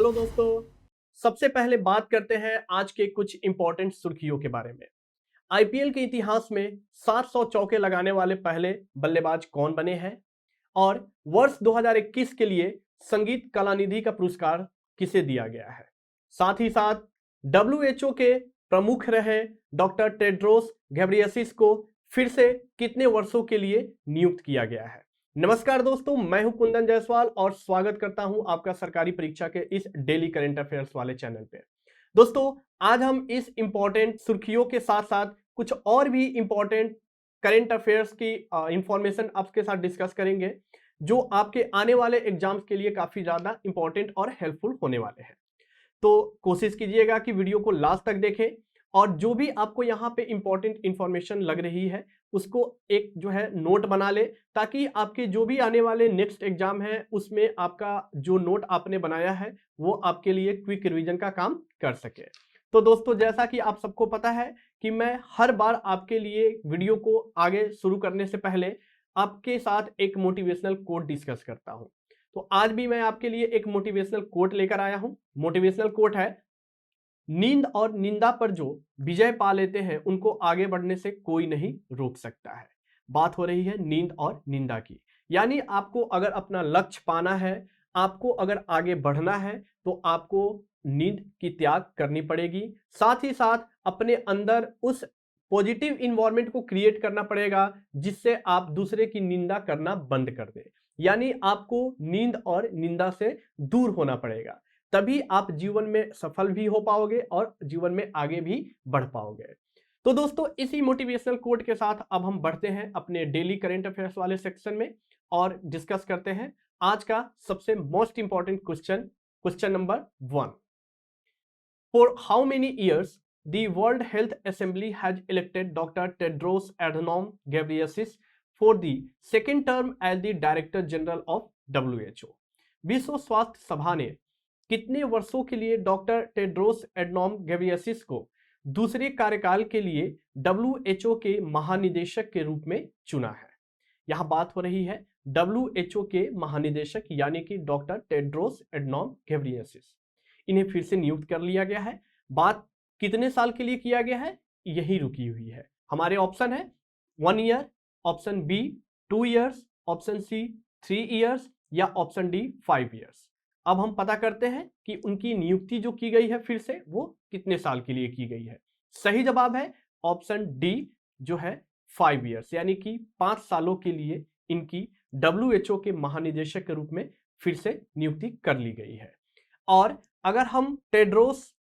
चलो दोस्तों, सबसे पहले बात करते हैं आज के कुछ इंपॉर्टेंट सुर्खियों के बारे में। आईपीएल के इतिहास में 700 चौके लगाने वाले पहले बल्लेबाज कौन बने हैं और वर्ष 2021 के लिए संगीत कलानिधि का पुरस्कार किसे दिया गया है। साथ ही साथ डब्ल्यूएचओ के प्रमुख रहे डॉक्टर टेड्रोस घेब्रेयेसस को फिर से कितने वर्षों के लिए नियुक्त किया गया है। नमस्कार दोस्तों, मैं हूं कुंदन जायसवाल और स्वागत करता हूं आपका सरकारी परीक्षा के इस डेली करंट अफेयर्स वाले चैनल पे। दोस्तों, आज हम इस इंपॉर्टेंट सुर्खियों के साथ साथ कुछ और भी इंपॉर्टेंट करंट अफेयर्स की इंफॉर्मेशन आपके साथ डिस्कस करेंगे जो आपके आने वाले एग्जाम्स के लिए काफी ज्यादा इंपॉर्टेंट और हेल्पफुल होने वाले हैं। तो कोशिश कीजिएगा कि वीडियो को लास्ट तक देखें और जो भी आपको यहाँ पे इंपॉर्टेंट इंफॉर्मेशन लग रही है उसको एक जो है नोट बना ले, ताकि आपके जो भी आने वाले नेक्स्ट एग्जाम है उसमें आपका जो नोट आपने बनाया है वो आपके लिए क्विक रिवीजन का काम कर सके। तो दोस्तों, जैसा कि आप सबको पता है कि मैं हर बार आपके लिए वीडियो को आगे शुरू करने से पहले आपके साथ एक मोटिवेशनल कोट डिस्कस करता हूं। तो आज भी मैं आपके लिए एक मोटिवेशनल कोट लेकर आया हूं। मोटिवेशनल कोट है, नींद और निंदा पर जो विजय पा लेते हैं उनको आगे बढ़ने से कोई नहीं रोक सकता है। बात हो रही है नींद और निंदा की, यानी आपको अगर अपना लक्ष्य पाना है, आपको अगर आगे बढ़ना है तो आपको नींद की त्याग करनी पड़ेगी। साथ ही साथ अपने अंदर उस पॉजिटिव इन्वायरमेंट को क्रिएट करना पड़ेगा जिससे आप दूसरे की निंदा करना बंद कर दें। यानी आपको नींद और निंदा से दूर होना पड़ेगा, तभी आप जीवन में सफल भी हो पाओगे और जीवन में आगे भी बढ़ पाओगे। तो दोस्तों, इसी मोटिवेशनल कोट के साथ अब हम बढ़ते हैं अपने डेली करंट अफेयर्स वाले सेक्शन में और डिस्कस करते हैं आज का सबसे most important question. Question number 1, for how many years the world health assembly has elected doctor Tedros Adhanom Ghebreyesus for the second term as the director general of WHO. विश्व स्वास्थ्य सभा ने कितने वर्षों के लिए डॉक्टर टेड्रोस एडनॉम घेब्रेयेसस को दूसरे कार्यकाल के लिए डब्ल्यूएचओ के महानिदेशक के रूप में चुना है। यहां बात हो रही है डब्ल्यूएचओ के महानिदेशक यानी कि डॉक्टर टेड्रोस एडनॉम घेब्रेयेसस। इन्हें फिर से नियुक्त कर लिया गया है। बात कितने साल के लिए किया गया है, यही रुकी हुई है। हमारे ऑप्शन है 1 year, option B 2 years, option C 3 years या ऑप्शन डी 5 ईयर्स। अब हम पता करते हैं कि उनकी नियुक्ति जो की गई है फिर से वो कितने साल के लिए की गई है। सही जवाब है ऑप्शन डी जो है 5 ईयर्स, यानी कि 5 सालों के लिए इनकी डब्ल्यूएचओ के महानिदेशक के रूप में फिर से नियुक्ति कर ली गई है। और अगर हम टेड्रोस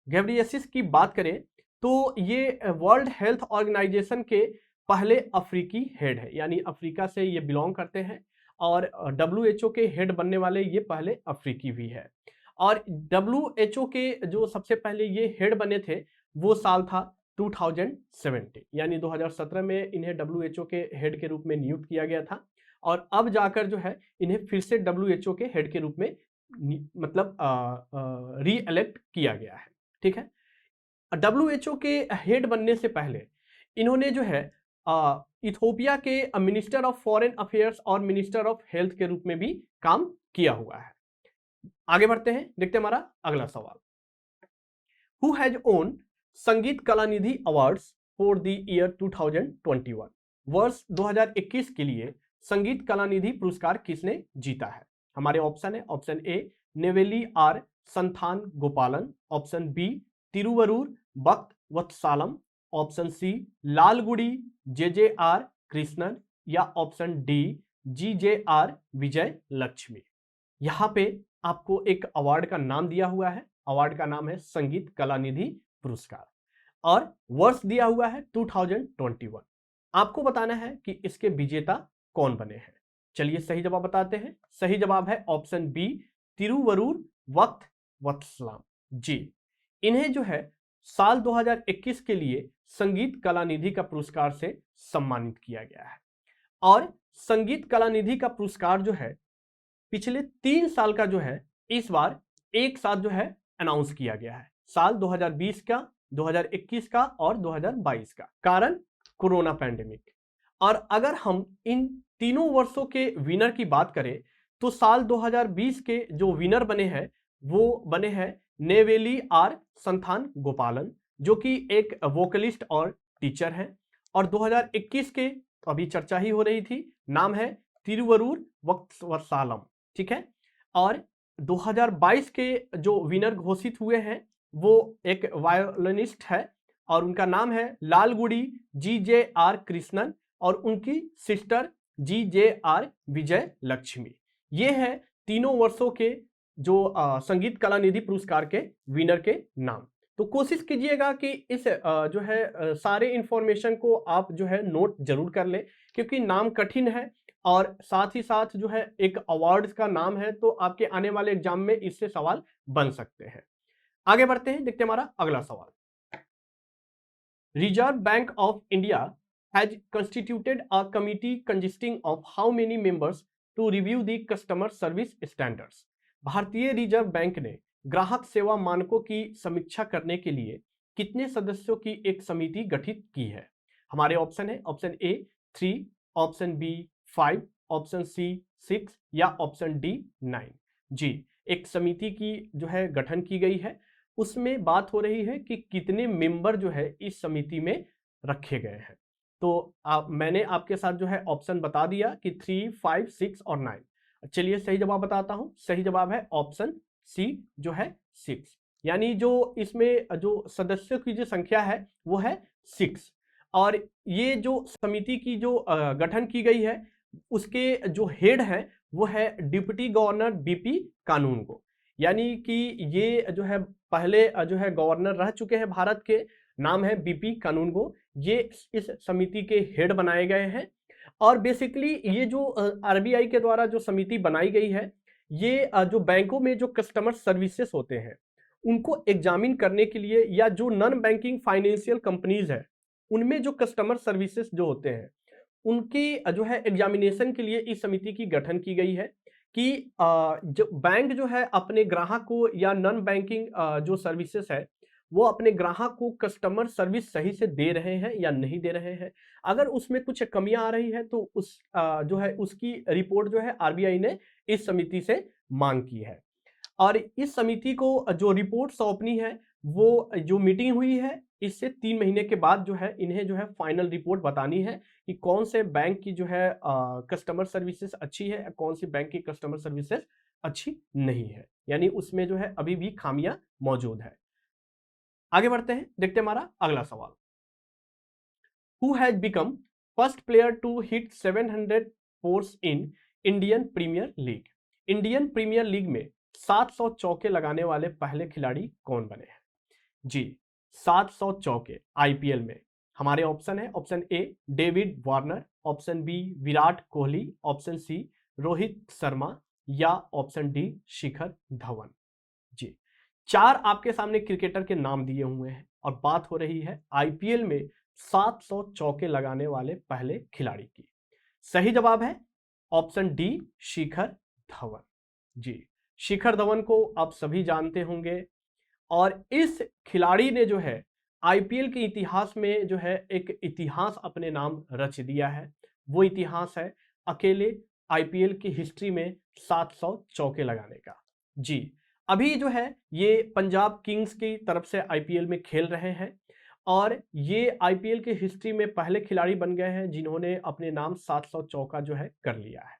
घेब्रेयेसस की बात करें तो ये वर्ल्ड हेल्थ ऑर्गेनाइजेशन के पहले अफ्रीकी हेड है, यानी अफ्रीका से ये बिलोंग करते हैं और डब्ल्यूएचओ के हेड बनने वाले ये पहले अफ्रीकी भी है। और डब्ल्यूएचओ के जो सबसे पहले ये हेड बने थे वो साल था 2017, यानी 2017 में इन्हें डब्ल्यूएचओ के हेड के रूप में नियुक्त किया गया था और अब जाकर जो है इन्हें फिर से डब्ल्यूएचओ के हेड के रूप में मतलब री इलेक्ट किया गया है। ठीक है, डब्ल्यूएचओ के हेड बनने से पहले इन्होंने जो है इथोपिया के मिनिस्टर ऑफ फॉरेन अफेयर्स और मिनिस्टर ऑफ हेल्थ के रूप में भी काम किया हुआ है। आगे बढ़ते हैं, देखते हैं हमारा अगला सवाल। हु हैज ओन संगीत Kalanidhi awards for the year 2021। वर्ष 2021 के लिए संगीत कलानिधि पुरस्कार किसने जीता है। हमारे ऑप्शन है, ऑप्शन ए नेवेली आर संथान गोपालन, ऑप्शन बी तिरुवरूर भक्त वत्सालम, ऑप्शन सी लालगुड़ी जे.जे.आर. कृष्णन या ऑप्शन डी जी.जे.आर. विजय लक्ष्मी। यहां पे आपको एक अवार्ड का नाम दिया हुआ है, अवार्ड का नाम है संगीत कलानिधि पुरस्कार और वर्ष दिया हुआ है 2021। आपको बताना है कि इसके विजेता कौन बने हैं। चलिए सही जवाब बताते हैं। सही जवाब है ऑप्शन बी तिरुवरूर भक्त वत्सलम जी। इन्हें जो है साल 2021 के लिए संगीत कलानिधि का पुरस्कार से सम्मानित किया गया है और संगीत कलानिधि का पुरस्कार जो है पिछले 3 साल का जो है इस बार एक साथ जो है अनाउंस किया गया है, साल 2020 का, 2021 का और 2022 का। कारण कोरोना पैंडेमिक। और अगर हम इन तीनों वर्षों के विनर की बात करें तो साल 2020 के जो विनर बने हैं वो बने हैं नेवेली आर संथान गोपालन, जो कि एक वोकलिस्ट और टीचर हैं। और 2021 के अभी चर्चा ही हो रही थी, नाम है तिरुवरूर वत्सवालम, ठीक है। और 2022 के जो विनर घोषित हुए हैं वो एक वायोलिनिस्ट है और उनका नाम है लालगुड़ी GJR कृष्णन और उनकी सिस्टर GJR विजय लक्ष्मी। ये है तीनों वर्षों के जो संगीत कला निधि पुरस्कार के विनर के नाम। तो कोशिश कीजिएगा कि इस जो है सारे इंफॉर्मेशन को आप जो है नोट जरूर कर लें, क्योंकि नाम कठिन है और साथ ही साथ जो है एक अवार्ड का नाम है, तो आपके आने वाले एग्जाम में इससे सवाल बन सकते हैं। आगे बढ़ते हैं, देखते हैं हमारा अगला सवाल। Reserve bank of India has constituted a committee consisting of how many members to review the customer service standards? भारतीय रिजर्व बैंक ने ग्राहक सेवा मानकों की समीक्षा करने के लिए कितने सदस्यों की एक समिति गठित की है? हमारे ऑप्शन है, option A 3, option B 5, option C 6 या ऑप्शन डी 9। जी, एक समिति की जो है गठन की गई है, उसमें बात हो रही है कि कितने मेंबर जो है इस समिति में रखे गए हैं। तो मैंने आपके साथ जो है ऑप्शन बता दिया कि 3, 5, 6 और 9। चलिए सही जवाब बताता हूं। सही जवाब है ऑप्शन सी जो है 6, यानी जो इसमें जो सदस्यों की जो संख्या है वो है 6। और ये जो समिति की जो गठन की गई है उसके जो हेड है वो है डिप्टी गवर्नर बीपी कानूनगो, यानी कि ये जो है पहले जो है गवर्नर रह चुके हैं भारत के, नाम है बीपी कानूनगो। ये इस समिति के हेड बनाए गए हैं। और बेसिकली ये जो आरबीआई के द्वारा जो समिति बनाई गई है, ये जो बैंकों में जो कस्टमर सर्विसेज होते हैं उनको एग्जामिन करने के लिए, या जो नॉन बैंकिंग फाइनेंशियल कंपनीज है उनमें जो कस्टमर सर्विसेज जो होते हैं उनकी जो है एग्जामिनेशन के लिए इस समिति की गठन की गई है कि जो बैंक जो है अपने ग्राहक को, या नॉन बैंकिंग जो सर्विसेज है वो अपने ग्राहक को कस्टमर सर्विस सही से दे रहे हैं या नहीं दे रहे हैं। अगर उसमें कुछ कमियां आ रही है तो उस जो है उसकी रिपोर्ट जो है आरबीआई ने इस समिति से मांग की है। और इस समिति को जो रिपोर्ट सौंपनी है, वो जो मीटिंग हुई है इससे 3 महीने के बाद जो है इन्हें जो है फाइनल रिपोर्ट बतानी है कि कौन से बैंक की जो है कस्टमर सर्विसेज अच्छी है, कौन सी बैंक की कस्टमर सर्विसेज अच्छी नहीं है, यानी उसमें जो है अभी भी खामियां मौजूद है। आगे बढ़ते हैं, देखते हैं हमारा अगला सवाल। Who has become first player to hit 700 fours in Indian Premier League? Indian Premier League में 700 चौके लगाने वाले पहले खिलाड़ी कौन बने हैं? जी, 700 चौके आईपीएल में। हमारे ऑप्शन है, option A David Warner, option B Virat Kohli, option C Rohit Sharma या ऑप्शन डी शिखर धवन। जी, 4 आपके सामने क्रिकेटर के नाम दिए हुए हैं और बात हो रही है आईपीएल में 700 चौके लगाने वाले पहले खिलाड़ी की। सही जवाब है ऑप्शन डी शिखर धवन। जी, शिखर धवन को आप सभी जानते होंगे और इस खिलाड़ी ने जो है आईपीएल के इतिहास में जो है एक इतिहास अपने नाम रच दिया है। वो इतिहास है अकेले आईपीएल की हिस्ट्री में 700 चौके लगाने का। जी, अभी जो है ये पंजाब किंग्स की तरफ से आईपीएल में खेल रहे हैं और ये आईपीएल की हिस्ट्री में पहले खिलाड़ी बन गए हैं जिन्होंने अपने नाम 700 चौका जो है कर लिया है।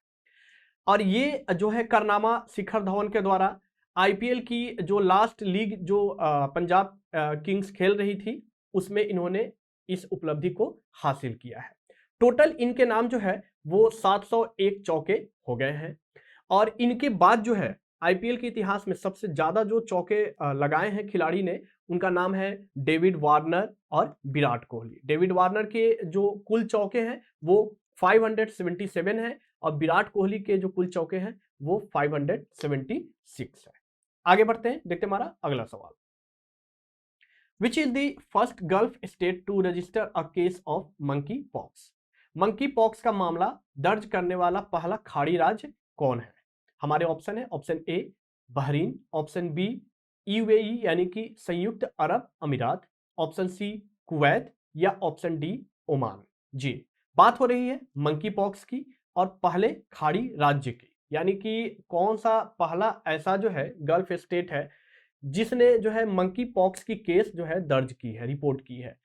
और ये जो है कारनामा शिखर धवन के द्वारा आईपीएल की जो लास्ट लीग जो पंजाब किंग्स खेल रही थी उसमें इन्होंने इस उपलब्धि को हासिल किया है। टोटल इनके नाम जो है वो 701 चौके हो गए हैं। और इनके बाद जो है आईपीएल के इतिहास में सबसे ज्यादा जो चौके लगाए हैं खिलाड़ी ने, उनका नाम है डेविड वार्नर और विराट कोहली। डेविड वार्नर के जो कुल चौके हैं वो 577 है और विराट कोहली के जो कुल चौके हैं वो 576 है। आगे बढ़ते हैं, देखते हैं हमारा अगला सवाल। Which is the first gulf state to register a case of monkeypox? Monkeypox का मामला दर्ज करने वाला पहला खाड़ी राज्य कौन है? हमारे ऑप्शन है, option A Bahrain, option B UAE यानी कि संयुक्त अरब अमीरात, ऑप्शन सी कुवैत या ऑप्शन डी ओमान। जी, बात हो रही है मंकी पॉक्स की और पहले खाड़ी राज्य की। यानी कि कौन सा पहला ऐसा जो है गल्फ स्टेट है जिसने जो है मंकी पॉक्स की केस जो है दर्ज की है, रिपोर्ट की है।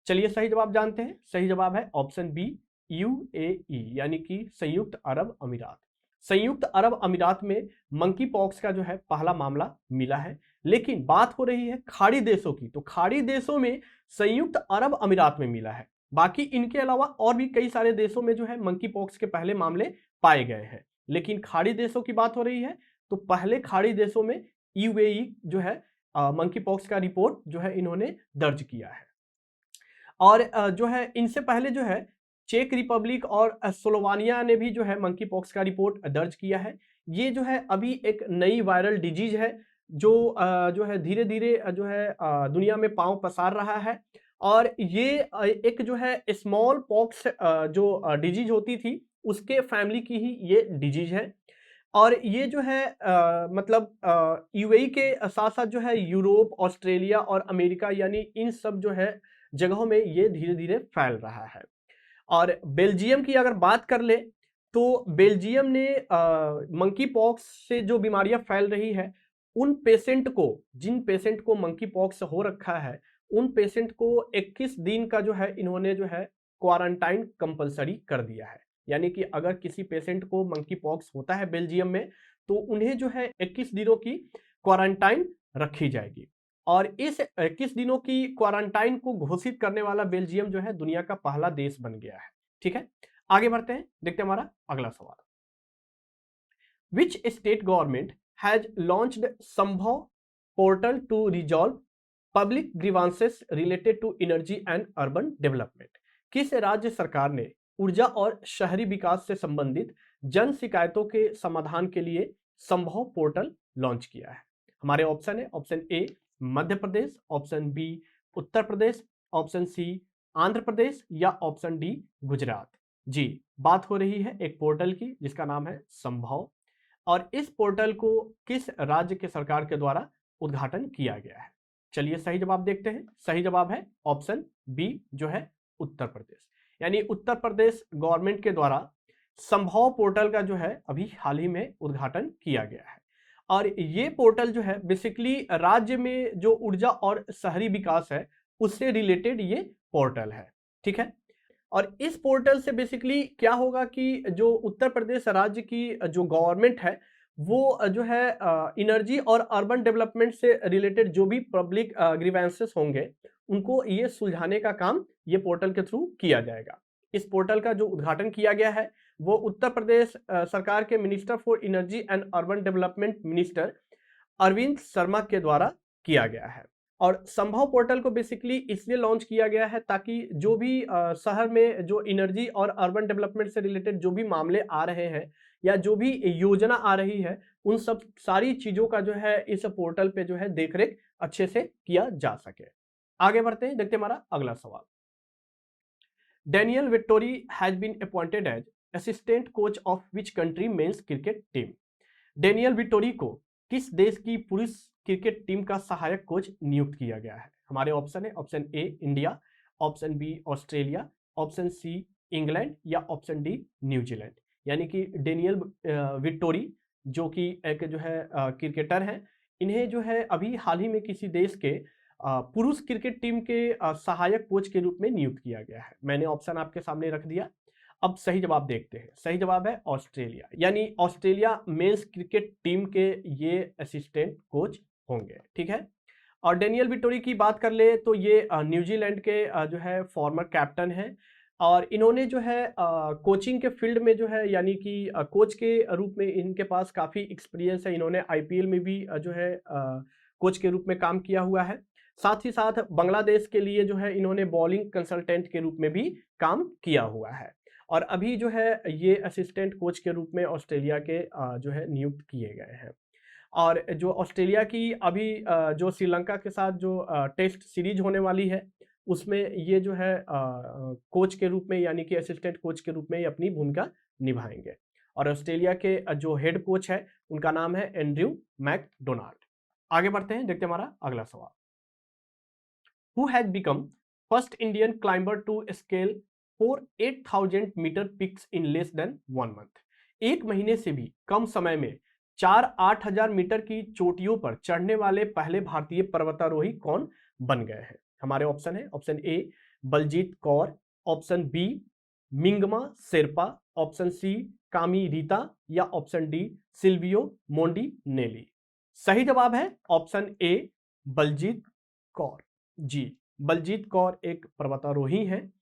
चलिए सही जवाब जानते हैं। सही जवाब है ऑप्शन बी, यूएई, यानी कि संयुक्त अरब अमीरात। संयुक्त अरब अमीरात में मंकी पॉक्स का जो है पहला मामला मिला है। लेकिन बात हो रही है खाड़ी देशों की, तो खाड़ी देशों में संयुक्त अरब अमीरात में मिला है। बाकी इनके अलावा और भी कई सारे देशों में जो है मंकी पॉक्स के पहले मामले पाए गए हैं, लेकिन खाड़ी देशों की बात हो रही है तो पहले खाड़ी देशों में यूएई जो है मंकी पॉक्स का रिपोर्ट जो है इन्होंने दर्ज किया है। और जो है इनसे पहले जो है चेक रिपब्लिक और स्लोवानिया ने भी जो है मंकी पॉक्स का रिपोर्ट दर्ज किया है। ये जो है अभी एक नई वायरल डिजीज है जो है धीरे धीरे जो है दुनिया में पांव पसार रहा है। और ये एक जो है स्मॉल पॉक्स जो डिजीज होती थी उसके फैमिली की ही ये डिजीज है। और ये जो है मतलब यूएई के साथ साथ जो है यूरोप, ऑस्ट्रेलिया और अमेरिका, यानी इन सब जो है जगहों में ये धीरे धीरे फैल रहा है। और बेल्जियम की अगर बात कर ले तो बेल्जियम ने मंकी पॉक्स से जो बीमारियां फैल रही है उन पेशेंट को, जिन पेशेंट को मंकी पॉक्स हो रखा है उन पेशेंट को 21 दिन का जो है इन्होंने जो है क्वारंटाइन कंपलसरी कर दिया है। यानी कि अगर किसी पेशेंट को मंकी पॉक्स होता है बेल्जियम में तो उन्हें जो है 21 दिनों की क्वारंटाइन रखी जाएगी। और इस 21 दिनों की क्वारंटाइन को घोषित करने वाला बेल्जियम जो है दुनिया का पहला देश बन गया है। ठीक है, आगे बढ़ते हैं, देखते हैं हमारा अगला सवाल। Which state government has launched Sambhav portal to resolve public grievances related to energy and urban development? किस राज्य सरकार ने ऊर्जा और शहरी विकास से संबंधित जन शिकायतों के समाधान के लिए संभव पोर्टल लॉन्च किया है? हमारे ऑप्शन है, option A Madhya Pradesh, option B Uttar Pradesh, option C Andhra Pradesh या ऑप्शन डी गुजरात। जी, बात हो रही है एक पोर्टल की जिसका नाम है संभव। और इस पोर्टल को किस राज्य के सरकार के द्वारा उद्घाटन किया गया है? चलिए सही जवाब देखते हैं। सही जवाब है ऑप्शन बी जो है उत्तर प्रदेश। यानी उत्तर प्रदेश गवर्नमेंट के द्वारा संभव पोर्टल का जो है अभी हाल ही में उद्घाटन किया गया है। और ये पोर्टल जो है बेसिकली राज्य में जो ऊर्जा और शहरी विकास है उससे रिलेटेड ये पोर्टल है। ठीक है, और इस पोर्टल से बेसिकली क्या होगा कि जो उत्तर प्रदेश राज्य की जो गवर्नमेंट है वो जो है एनर्जी और अर्बन डेवलपमेंट से रिलेटेड जो भी पब्लिक ग्रीवेंसेस होंगे उनको ये सुलझाने का काम ये पोर्टल के थ्रू किया जाएगा। इस पोर्टल का जो उद्घाटन किया गया है वो उत्तर प्रदेश सरकार के minister for energy and urban development minister Arvind Sharma के द्वारा किया गया है। और संभव पोर्टल को बेसिकली इसलिए लॉन्च किया गया है ताकि जो भी शहर में जो एनर्जी और अर्बन डेवलपमेंट से रिलेटेड जो भी मामले आ रहे हैं या जो भी योजना आ रही है उन सब सारी चीजों का जो है इस पोर्टल पे जो है देखरेख अच्छे से किया जा सके। आगे बढ़ते हैं, देखते हैं हमारा अगला सवाल। Daniel Vettori has been appointed as assistant coach of which country men's cricket team? Daniel Vettori को किस देश की पुरुष क्रिकेट टीम का सहायक कोच नियुक्त किया गया है? हमारे ऑप्शन है, option A India, option B Australia, option C England या ऑप्शन डी न्यूजीलैंड। यानी कि डेनियल विक्टोरी जो कि एक जो है क्रिकेटर हैं, इन्हें जो है अभी हाल ही में किसी देश के पुरुष क्रिकेट टीम के सहायक कोच के रूप में नियुक्त किया गया है। मैंने ऑप्शन आपके सामने रख दिया। अब सही जवाब देखते हैं। सही जवाब है ऑस्ट्रेलिया, यानी ऑस्ट्रेलिया मेंस क्रिकेट टीम के ये असिस्टेंट कोच होंगे। ठीक है, और डेनियल विक्टोरी की बात कर ले तो ये न्यूजीलैंड के जो है फॉर्मर कैप्टन हैं। और इन्होंने जो है कोचिंग के फील्ड में जो है यानी कि कोच के रूप में इनके पास काफ़ी एक्सपीरियंस है। इन्होंने आईपीएल में भी जो है कोच के रूप में काम किया हुआ है। साथ ही साथ बांग्लादेश के लिए जो है इन्होंने बॉलिंग कंसल्टेंट के रूप में भी काम किया हुआ है। और अभी जो है ये असिस्टेंट कोच के रूप में ऑस्ट्रेलिया के जो है नियुक्त किए गए हैं। और जो ऑस्ट्रेलिया की अभी जो श्रीलंका के साथ जो टेस्ट सीरीज होने वाली है उसमें ये जो है कोच के रूप में यानी कि असिस्टेंट कोच के रूप में ये अपनी भूमिका निभाएंगे। और ऑस्ट्रेलिया के जो हेड कोच है उनका नाम है एंड्रयू मैकडोनाल्ड। आगे बढ़ते हैं, देखते हैं हमारा अगला सवाल। Who has become first Indian climber to scale 8,000 meter peaks in less than 1 month? एक महीने से भी कम समय में 4-8 हजार मीटर की चोटियों पर चढ़ने वाले पहले भारतीय पर्वतारोही कौन बन गए हैं? हमारे ऑप्शन है, option A Baljeet Kaur, option B Mingma Sherpa, option C Kami Rita या option D Silvio Mondinelli. सही जवाब है ऑप्शन ए बलजीत कौर। जी, बलजीत कौर एक पर्वतारोही हैं।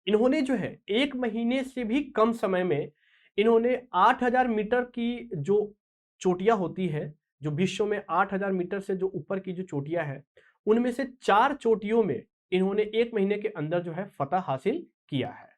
इन्होंने जो है एक महीने से भी कम समय में इन्होंने 8 हजार मीटर की जो चोटियां होती है, जो विश्व में 8 हजार मीटर से जो ऊपर की जो चोटियां है, उनमें से 4 चोटियों में इन्होंने एक महीने के अंदर जो है फतह हासिल किया है।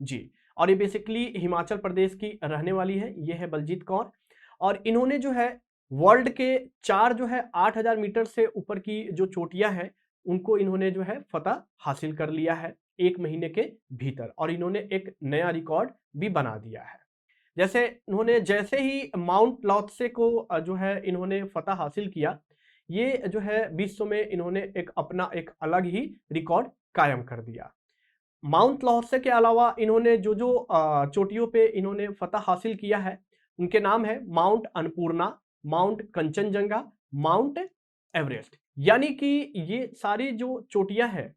जी, और ये बेसिकली हिमाचल प्रदेश की रहने वाली है, ये है बलजीत कौर। और इन्होंने जो है वर्ल्ड के 4 जो है 8 हजार मीटर से ऊपर की जो चोटियां हैं, उनको इन्होंने जो है फतह हासिल कर लिया है एक महीने के भीतर, और इन्होंने एक नया रिकॉर्ड भी बना दिया है। जैसे ही माउंट लॉत्से को जो है इन्होंने फतह हासिल किया, ये जो है विश्व में इन्होंने एक अपना एक अलग ही रिकॉर्ड कायम कर दिया। माउंट लॉत्से के अलावा इन्होंने जो जो चोटियों पे इन्होंने फतह हासिल किया है, उनके नाम है mount Annapurna, mount Kanchenjunga, mount Everest. यानी कि ये सारी जो चोटियां हैं,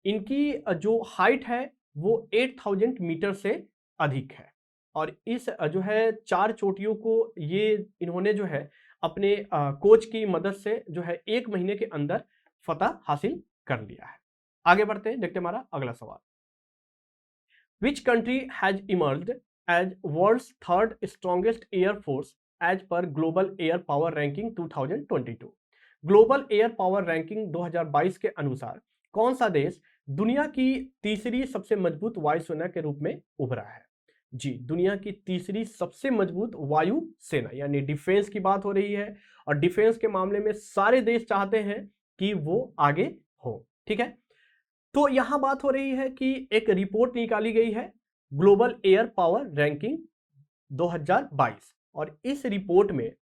इनकी जो हाइट है वो 8000 मीटर से अधिक है। और इस जो है 4 चोटियों को ये इन्होंने जो है अपने कोच की मदद से जो है एक महीने के अंदर फतह हासिल कर लिया है। आगे बढ़ते हैं, देखते हैं हमारा अगला सवाल। Which country has emerged as world's third strongest air force as per Global Air Power Ranking 2022? Global air power ranking 2022 के अनुसार कौन सा देश दुनिया की तीसरी सबसे मजबूत वायुसेना के रूप में उभरा है? जी, दुनिया की तीसरी सबसे मजबूत वायु सेना, यानी डिफेंस की बात हो रही है, और डिफेंस के मामले में सारे देश चाहते हैं कि वो आगे हो। ठीक है, तो यहां बात हो रही है कि एक रिपोर्ट निकाली गई है ग्लोबल एयर पावर रैंकिंग 2022, और इस रिपोर्ट में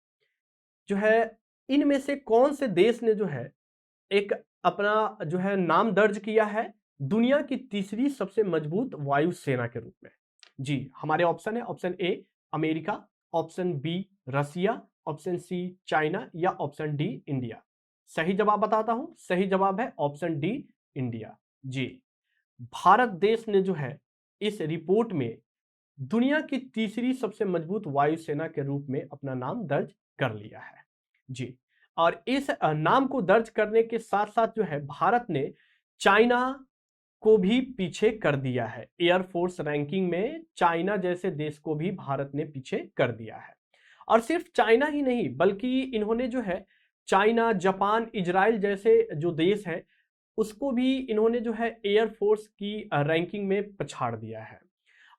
जो है इनमें से कौन से देश ने जो है एक अपना जो है नाम दर्ज किया है दुनिया की तीसरी सबसे मजबूत वायुसेना के रूप में? जी, हमारे ऑप्शन है, option A America, option B Russia, option C China या ऑप्शन डी इंडिया। सही जवाब बताता हूं, सही जवाब है ऑप्शन डी इंडिया। जी, भारत देश ने जो है इस रिपोर्ट में दुनिया की तीसरी सबसे मजबूत वायुसेना के रूप में अपना नाम दर्ज कर लिया है। जी, और इस नाम को दर्ज करने के साथ साथ जो है भारत ने चाइना को भी पीछे कर दिया है। एयरफोर्स रैंकिंग में चाइना जैसे देश को भी भारत ने पीछे कर दिया है। और सिर्फ चाइना ही नहीं, बल्कि इन्होंने जो है चाइना, जापान, इजराइल जैसे जो देश हैं, उसको भी इन्होंने जो है एयरफोर्स की रैंकिंग में पछाड़ दिया है।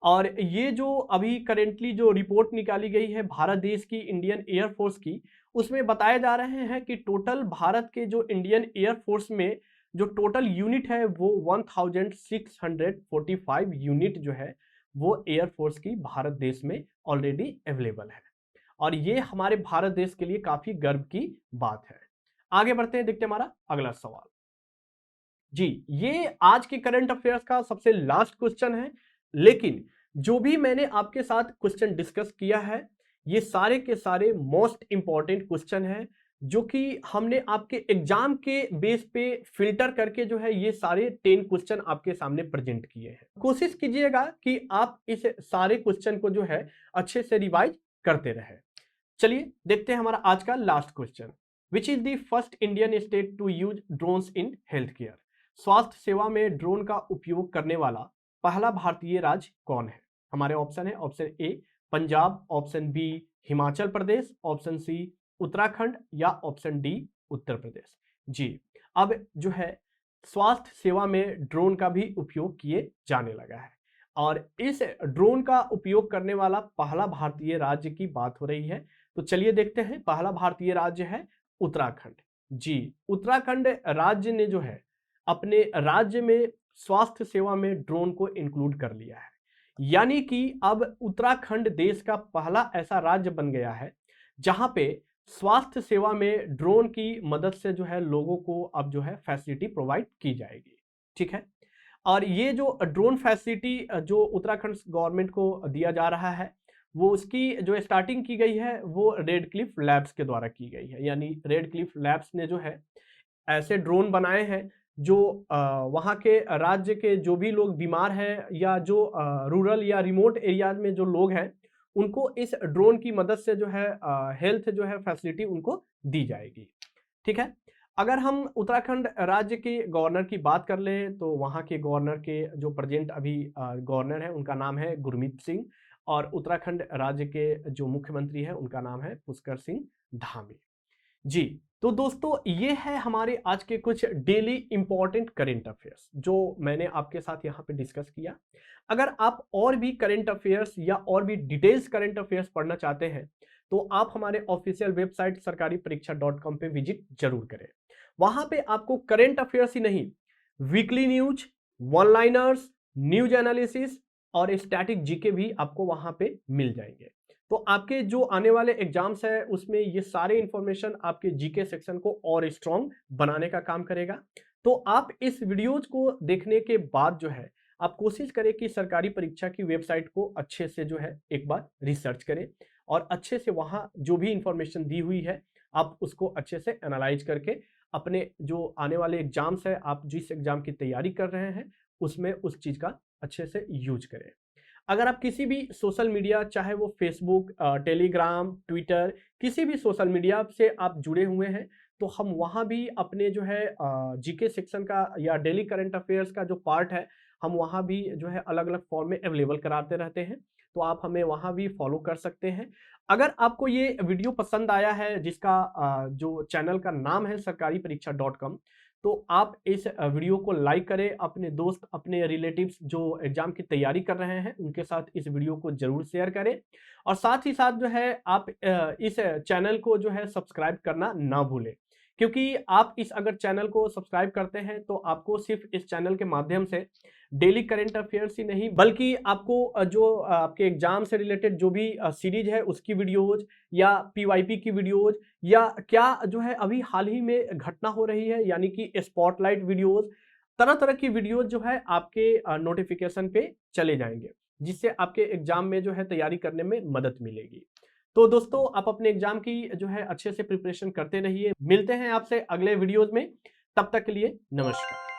और ये जो अभी करेंटली जो रिपोर्ट निकाली गई है भारत देश की, इंडियन एयरफोर्स की, उसमें बताए जा रहे हैं कि टोटल भारत के जो इंडियन एयरफोर्स में जो टोटल यूनिट है वो 1645 यूनिट जो है वो एयरफोर्स की भारत देश में ऑलरेडी अवेलेबल है। और ये हमारे भारत देश के लिए काफी गर्व की बात है। आगे बढ़ते हैं, देखते हैं हमारा अगला सवाल। जी, ये आज के करंट अफेयर्स का सबसे लास्ट क्वेश्चन है, लेकिन जो भी मैंने आपके साथ क्वेश्चन डिस्कस किया है, ये सारे के सारे मोस्ट इंपॉर्टेंट क्वेश्चन हैं, जो कि हमने आपके एग्जाम के बेस पे फिल्टर करके जो है ये सारे 10 क्वेश्चन आपके सामने प्रेजेंट किए हैं। कोशिश कीजिएगा कि आप इस सारे क्वेश्चन को जो है अच्छे से रिवाइज करते रहे। चलिए देखते हैं हमारा आज का last question. Which is the first Indian state to use drones in health care? स्वास्थ्य सेवा में ड्रोन का उपयोग करने वाला पहला भारतीय राज्य कौन है? हमारे ऑप्शन है, option A Punjab, option B Himachal Pradesh, option C Uttarakhand या ऑप्शन डी उत्तर प्रदेश। जी, अब जो है स्वास्थ्य सेवा में ड्रोन का भी उपयोग किए जाने लगा है, और इस ड्रोन का उपयोग करने वाला पहला भारतीय राज्य की बात हो रही है। तो चलिए देखते हैं, पहला भारतीय राज्य है उत्तराखंड। जी, उत्तराखंड राज्य ने जो है अपने राज्य में स्वास्थ्य सेवा में ड्रोन को इंक्लूड कर लिया है, यानी कि अब उत्तराखंड देश का पहला ऐसा राज्य बन गया है जहां पे स्वास्थ्य सेवा में ड्रोन की मदद से जो है लोगों को अब जो है फैसिलिटी प्रोवाइड की जाएगी। ठीक है, और ये जो ड्रोन फैसिलिटी जो उत्तराखंड गवर्नमेंट को दिया जा रहा है, वो उसकी जो स्टार्टिंग की गई है वो रेड क्लिफ लैब्स के द्वारा की गई है। यानी रेड क्लिफ लैब्स ने जो है ऐसे ड्रोन बनाए हैं जो वहाँ के राज्य के जो भी लोग बीमार हैं या जो रूरल या रिमोट एरियाज में जो लोग हैं, उनको इस ड्रोन की मदद से जो है हेल्थ जो है फैसिलिटी उनको दी जाएगी। ठीक है। अगर हम उत्तराखंड राज्य के गवर्नर की बात कर लें तो वहाँ के गवर्नर के जो प्रेजेंट अभी गवर्नर है उनका नाम है गुरमीत सिंह, और उत्तराखंड राज्य के जो मुख्यमंत्री है उनका नाम है पुष्कर सिंह धामी। जी, तो दोस्तों ये है हमारे आज के कुछ डेली इंपॉर्टेंट करेंट अफेयर्स जो मैंने आपके साथ यहाँ पे डिस्कस किया। अगर आप और भी करेंट अफेयर्स या और भी डिटेल्स करेंट अफेयर्स पढ़ना चाहते हैं तो आप हमारे ऑफिशियल वेबसाइट सरकारी परीक्षा .com पे विजिट जरूर करें। वहां पे आपको करेंट अफेयर्स ही नहीं, weekly news, one liners, news analysis और स्टैटिक जीके भी आपको वहां पे मिल जाएंगे। तो आपके जो आने वाले एग्जाम्स है उसमें ये सारे इंफॉर्मेशन आपके जीके सेक्शन को और स्ट्रॉन्ग बनाने का काम करेगा। तो आप इस वीडियोज को देखने के बाद जो है आप कोशिश करें कि सरकारी परीक्षा की वेबसाइट को अच्छे से जो है एक बार रिसर्च करें और अच्छे से वहां जो भी इंफॉर्मेशन दी हुई है आप उसको अच्छे से एनालाइज करके अपने जो आने वाले एग्जाम्स है, आप जिस एग्जाम की तैयारी कर रहे हैं उसमें उस चीज का अच्छे से यूज करें। अगर आप किसी भी सोशल मीडिया, चाहे वो फेसबुक, टेलीग्राम, ट्विटर, किसी भी सोशल मीडिया से आप जुड़े हुए हैं तो हम वहाँ भी अपने जो है जीके सेक्शन का या डेली करंट अफेयर्स का जो पार्ट है हम वहाँ भी जो है अलग अलग फॉर्म में अवेलेबल कराते रहते हैं। तो आप हमें वहाँ भी फॉलो कर सकते हैं। अगर आपको ये वीडियो पसंद आया है जिसका जो चैनल का नाम है सरकारी परीक्षा .com, तो आप इस वीडियो को लाइक करें, अपने दोस्त, अपने रिलेटिव्स जो एग्जाम की तैयारी कर रहे हैं उनके साथ इस वीडियो को जरूर शेयर करें, और साथ ही साथ जो है आप इस चैनल को जो है सब्सक्राइब करना ना भूलें, क्योंकि आप इस अगर चैनल को सब्सक्राइब करते हैं तो आपको सिर्फ इस चैनल के माध्यम से डेली करंट अफेयर्स ही नहीं बल्कि आपको जो आपके एग्जाम से रिलेटेड जो भी सीरीज है उसकी वीडियोज या पीवाईपी की वीडियोज या क्या जो है अभी हाल ही में घटना हो रही है यानी कि स्पॉटलाइट वीडियोज, तरह तरह की वीडियोज जो है आपके नोटिफिकेशन पे चले जाएंगे जिससे आपके एग्जाम में जो है तैयारी करने में मदद मिलेगी। तो दोस्तों आप अपने एग्जाम की जो है अच्छे से प्रिपरेशन करते रहिए। मिलते हैं आपसे अगले वीडियोज में, तब तक के लिए नमस्कार।